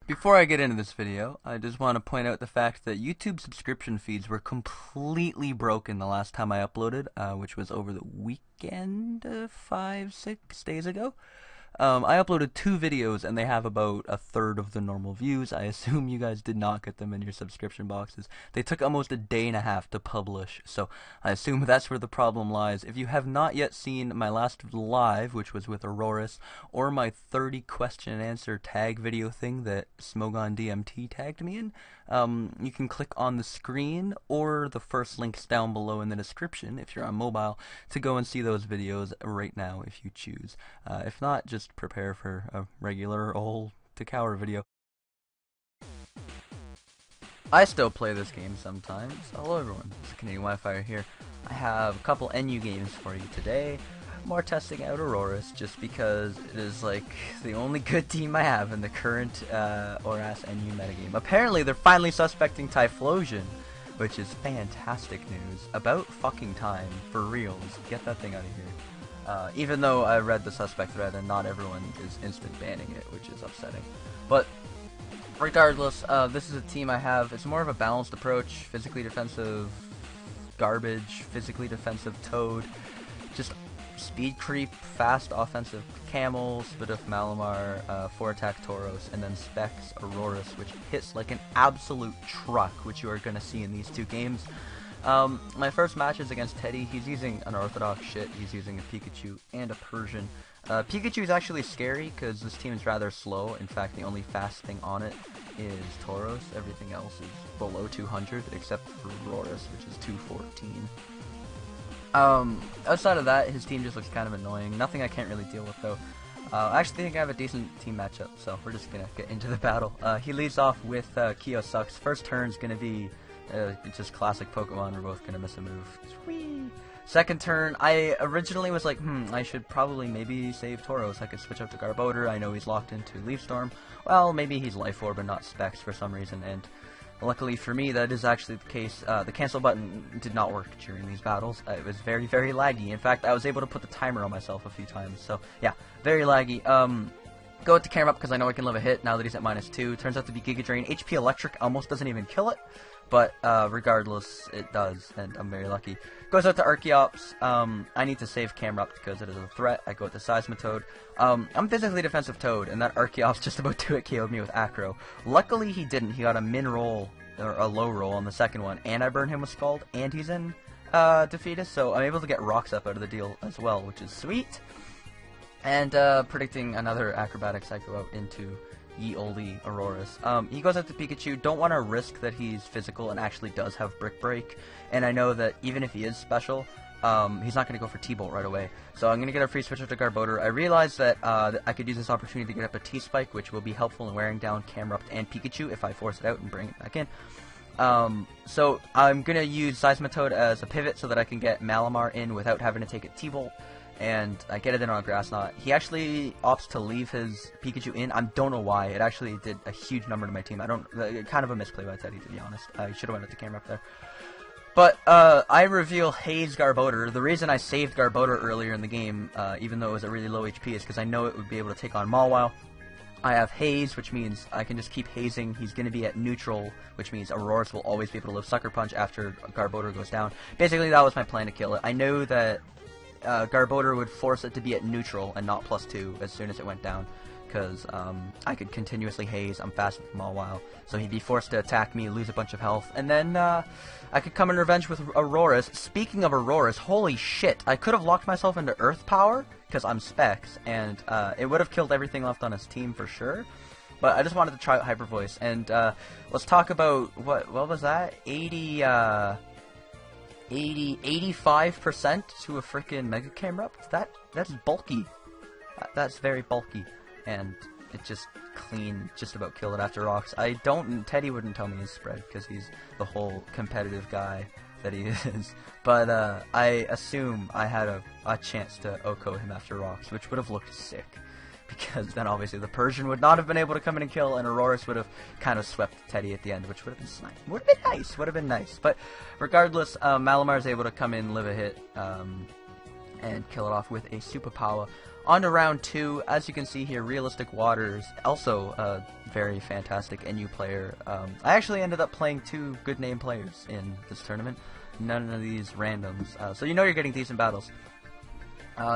Before I get into this video, I just want to point out the fact that YouTube subscription feeds were completely broken the last time I uploaded, which was over the weekend, 5-6 days ago. I uploaded 2 videos and they have about a third of the normal views. I assume you guys did not get them in your subscription boxes. They took almost a day and a half to publish, so I assume that's where the problem lies. If you have not yet seen my last live, which was with Aurorus, or my 30 question and answer tag video thing that Smogon DMT tagged me in, you can click on the screen or the first links down below in the description if you're on mobile to go and see those videos right now if you choose. If not, just prepare for a regular old Tower video. I still play this game sometimes. Hello everyone, it's TheCanadianWifier here. I have a couple NU games for you today. More testing out Aurorus just because it is like the only good team I have in the current Aurorus NU metagame. Apparently they're finally suspecting Typhlosion, which is fantastic news. About fucking time, for reals. Get that thing out of here. Even though I read the suspect thread and not everyone is instant banning it, which is upsetting. But regardless, this is a team I have. It's more of a balanced approach. Physically defensive garbage, physically defensive Toad, just speed creep, fast offensive Camels, bit of Malamar, 4-attack Tauros, and then Specs Aurorus, which hits like an absolute truck, which you are going to see in these 2 games. My first match is against Teddy. He's using unorthodox shit. He's using a Pikachu and a Persian. Pikachu is actually scary because this team is rather slow. In fact, the only fast thing on it is Tauros. Everything else is below 200 except for Aurorus, which is 214. Outside of that, his team just looks kind of annoying. Nothing I can't really deal with though. I actually think I have a decent team matchup, so we're just gonna get into the battle. He leads off with Kyo Sucks. First turn's gonna be just classic Pokemon. We're both gonna miss a move. Whee! Second turn, I originally was like, I should probably maybe save Tauros. I could switch out to Garbodor. I know he's locked into Leaf Storm. Well, maybe he's Life Orb and not Specs for some reason, and luckily for me, that is actually the case. The cancel button did not work during these battles. It was very, very laggy. In fact, I was able to put the timer on myself a few times. So, yeah, very laggy. Go with the camera up because I know I can live a hit now that he's at -2. Turns out to be Giga Drain. HP Electric almost doesn't even kill it. But regardless, it does, and I'm very lucky. Goes out to Archeops. I need to save Camerupt because it is a threat. I go with the Seismitoad. I'm physically defensive Toad, and that Archeops just about 2-hit KO'd me with Acro. Luckily, he didn't. He got a min roll, or a low roll on the second one, and I burned him with Scald, and he's in Defeatus, so I'm able to get Rocks up out of the deal as well, which is sweet. And predicting another Acrobatic Psycho out into ye olde Aurorus. He goes out to Pikachu. Don't want to risk that he's physical and actually does have Brick Break. And I know that even if he is special, he's not going to go for T-Bolt right away. So I'm going to get a free switch to Garbodor. I realized that I could use this opportunity to get up a T-Spike, which will be helpful in wearing down Camerupt and Pikachu if I force it out and bring it back in. So I'm going to use Seismitoad as a pivot so that I can get Malamar in without having to take a T-Bolt. And I get it in on a Grass Knot. He actually opts to leave his Pikachu in. I don't know why. It actually did a huge number to my team. Kind of a misplay by Teddy, to be honest. I should have went at the camera up there. But I reveal Haze Garbodor. The reason I saved Garbodor earlier in the game, even though it was at really low HP, is because I know it would be able to take on Mawile. I have Haze, which means I can just keep hazing. He's going to be at neutral, which means Aurorus will always be able to live Sucker Punch after Garbodor goes down. Basically, that was my plan to kill it. I know that Garbodor would force it to be at neutral and not +2 as soon as it went down, because I could continuously haze. I'm fast with Mawile, so he'd be forced to attack me, lose a bunch of health, and then I could come in revenge with Aurorus. Speaking of Aurorus, holy shit, I could have locked myself into Earth Power, because I'm Specs, and it would have killed everything left on his team for sure. But I just wanted to try out Hyper Voice, and let's talk about, what was that? 85% to a freaking Mega Camerupt? That's bulky. That's very bulky. And it just just about killed it after Rocks. Teddy wouldn't tell me his spread because he's the whole competitive guy that he is. But I assume I had a chance to OHKO him after Rocks, which would have looked sick. Because then obviously the Persian would not have been able to come in and kill, and Aurorus would have kind of swept Teddy at the end, which would have been nice. Would have been nice. But regardless, Malamar is able to come in, live a hit, and kill it off with a Super Power On to round 2. As you can see here, Realistic Waters, also a very fantastic NU player. I actually ended up playing 2 good name players in this tournament. None of these randoms. So you know you're getting decent battles.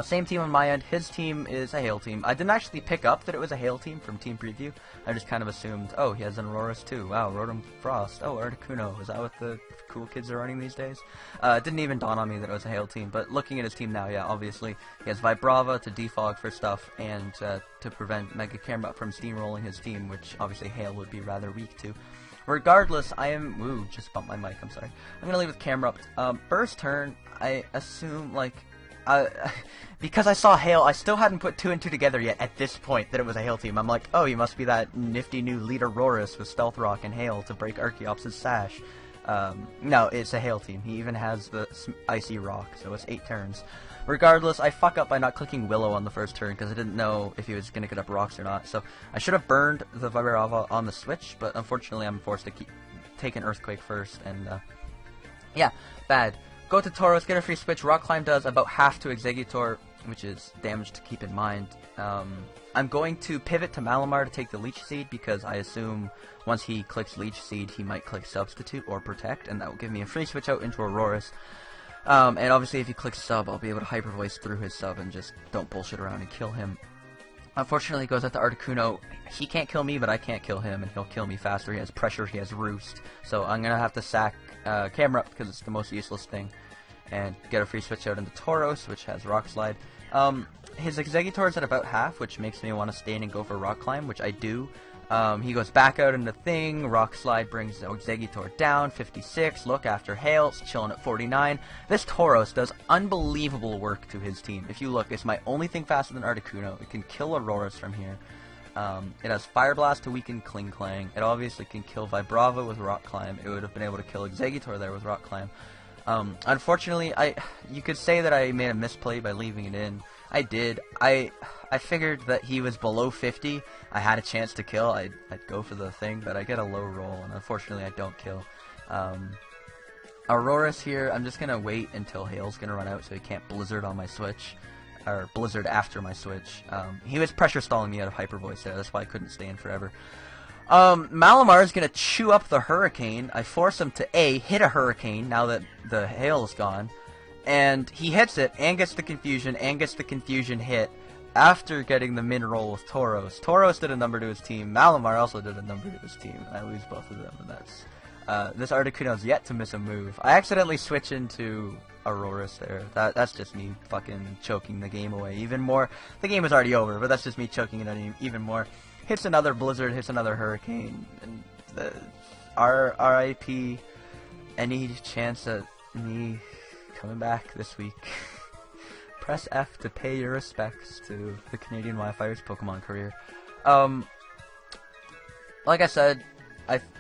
Same team on my end. His team is a Hail team. I didn't actually pick up that it was a Hail team from Team Preview. I just kind of assumed, oh, he has an Aurorus too. Wow, Rotom Frost. Oh, Articuno. Is that what the cool kids are running these days? It didn't even dawn on me that it was a Hail team. But looking at his team now, yeah, obviously, he has Vibrava to defog for stuff and to prevent Mega Camera from steamrolling his team, which obviously Hail would be rather weak to. Regardless, I am... Ooh, just bumped my mic, I'm sorry. I'm going to leave with camera up. First turn, I assume, like... because I saw Hail, I still hadn't put 2 and 2 together yet at this point that it was a Hail team. I'm like, oh, he must be that nifty new leader Aurorus with Stealth Rock and Hail to break Archeops' sash. No, it's a Hail team. He even has the Icy Rock, so it's 8 turns. Regardless, I fuck up by not clicking Willow on the first turn because I didn't know if he was going to get up rocks or not. So I should have burned the Vibrava on the switch, but unfortunately I'm forced to take an Earthquake first, and yeah, bad. Go to Tauros, get a free switch. Rock Climb does about half to Exeggutor, which is damage to keep in mind. I'm going to pivot to Malamar to take the Leech Seed because I assume once he clicks Leech Seed, he might click Substitute or Protect, and that will give me a free switch out into Aurorus. And obviously if he clicks Sub, I'll be able to Hyper Voice through his Sub and just don't bullshit around and kill him. Unfortunately, he goes out to Articuno. He can't kill me, but I can't kill him, and he'll kill me faster. He has Pressure, he has Roost. So I'm going to have to sack Camera Up because it's the most useless thing. And get a free switch out into Tauros, which has Rock Slide. His Exeggutor is at about half, which makes me want to stay in and go for Rock Climb, which I do. He goes back out into Thing. Rock Slide brings the Exeggutor down, 56. Look after Hail, it's chilling at 49. This Tauros does unbelievable work to his team. If you look, it's my only thing faster than Articuno. It can kill Aurorus from here. It has Fire Blast to weaken Kling Clang. It obviously can kill Vibrava with Rock Climb. It would have been able to kill Exeggutor there with Rock Climb. Unfortunately, you could say that I made a misplay by leaving it in. I did. I figured that he was below 50. I had a chance to kill. I'd go for the thing, but I get a low roll, and unfortunately I don't kill. Aurorus here, I'm just going to wait until Hail's going to run out so he can't Blizzard on my switch. Or Blizzard after my switch. He was pressure stalling me out of Hyper Voice there, that's why I couldn't stay in forever. Malamar is going to chew up the Hurricane. I force him to A, hit a Hurricane now that the Hail is gone. And he hits it, and gets the Confusion hit after getting the min roll with Tauros. Tauros did a number to his team. Malamar also did a number to his team. And I lose both of them, and that's... this Articuno's yet to miss a move. I accidentally switch into Aurorus there. That's just me fucking choking the game away even more. The game is already over, but that's just me choking it out even more. Hits another Blizzard, hits another Hurricane, and the RIP, any chance at me coming back this week. Press F to pay your respects to the Canadian Wifier's Pokemon career. Like I said,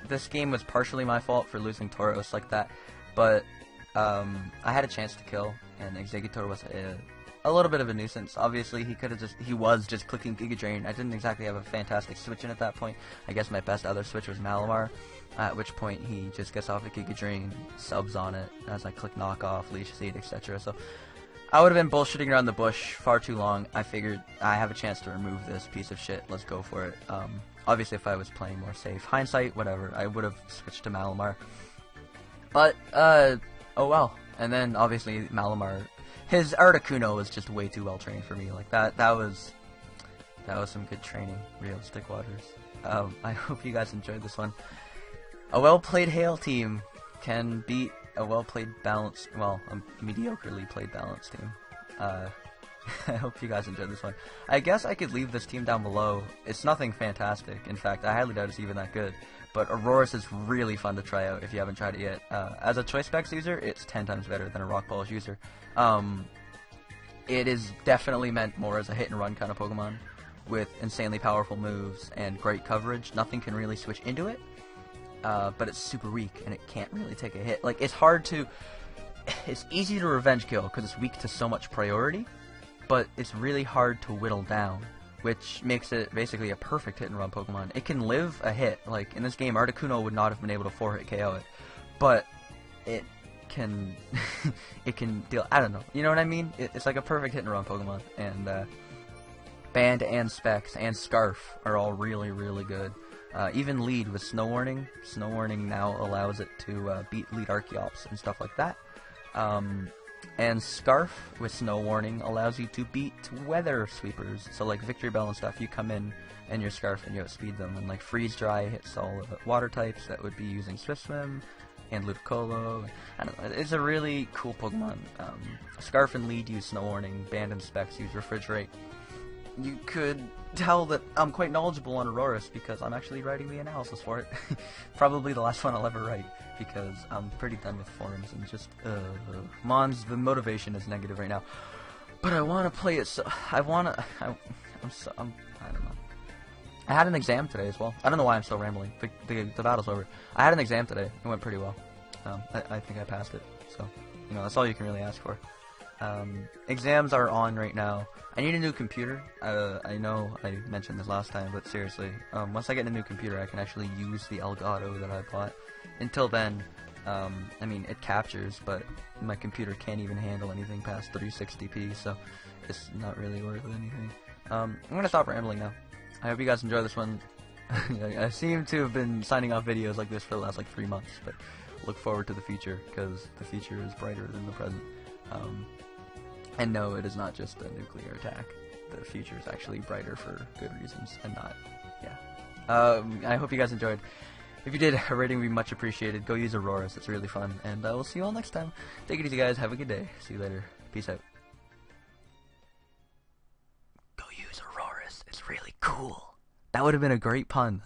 this game was partially my fault for losing Tauros like that, but I had a chance to kill, and Exeggutor was a little bit of a nuisance. Obviously, he was just clicking Giga Drain. I didn't exactly have a fantastic switch in at that point. I guess my best other switch was Malamar, at which point he just gets off a Giga Drain, subs on it as I click Knockoff, Leech Seed, etc. So I would have been bullshitting around the bush far too long. I figured I have a chance to remove this piece of shit. Let's go for it. Obviously, if I was playing more safe, hindsight, whatever, I would have switched to Malamar. But oh well. And then obviously Malamar. His Articuno was just way too well trained for me. Like that was some good training. Realistic Waters. I hope you guys enjoyed this one. A well-played Hail team can beat a well-played balanced, well, a mediocrely played balanced team. I hope you guys enjoyed this one. I guess I could leave this team down below. It's nothing fantastic. In fact, I highly doubt it's even that good. But Aurorus is really fun to try out if you haven't tried it yet. As a Choice Specs user, it's 10 times better than a Rock Polish user. It is definitely meant more as a hit-and-run kind of Pokemon, with insanely powerful moves and great coverage. Nothing can really switch into it, but it's super weak, and it can't really take a hit. Like, it's hard to... It's easy to revenge kill, because it's weak to so much priority, but it's really hard to whittle down, which makes it basically a perfect hit-and-run Pokemon. It can live a hit. Like, in this game, Articuno would not have been able to 4-hit KO it, but it can it can deal, I don't know, you know what I mean? It's like a perfect hit-and-run Pokemon, and Band and Specs and Scarf are all really, really good. Even Lead with Snow Warning. Snow Warning now allows it to beat Lead Archeops and stuff like that. And Scarf with Snow Warning allows you to beat Weather Sweepers. So like Victory Bell and stuff, you come in and your Scarf and you outspeed them. And like Freeze Dry hits all water types that would be using Swift Swim and Ludicolo. I don't know, it's a really cool Pokemon. Scarf and Lead use Snow Warning, Band and Specs use Refrigerate. You could tell that I'm quite knowledgeable on Aurorus because I'm actually writing the analysis for it. Probably the last one I'll ever write because I'm pretty done with forums and just, the motivation is negative right now. But I want to play it so, I don't know. I had an exam today as well. I don't know why I'm still rambling. The battle's over. I had an exam today. It went pretty well. I think I passed it. So, you know, that's all you can really ask for. Exams are on right now. I need a new computer. I know I mentioned this last time, but seriously, once I get a new computer, I can actually use the Elgato that I bought. Until then, I mean, it captures, but my computer can't even handle anything past 360p, so it's not really worth anything. I'm gonna stop rambling now. I hope you guys enjoy this one. I seem to have been signing off videos like this for the last like 3 months, but look forward to the future, because the future is brighter than the present. And no, it is not just a nuclear attack. The future is actually brighter for good reasons, and not, yeah. I hope you guys enjoyed. If you did, a rating would be much appreciated. Go use Aurorus, it's really fun, and we'll see you all next time. Take it easy, guys. Have a good day. See you later. Peace out. Go use Aurorus, it's really cool. That would have been a great pun.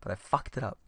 But I fucked it up.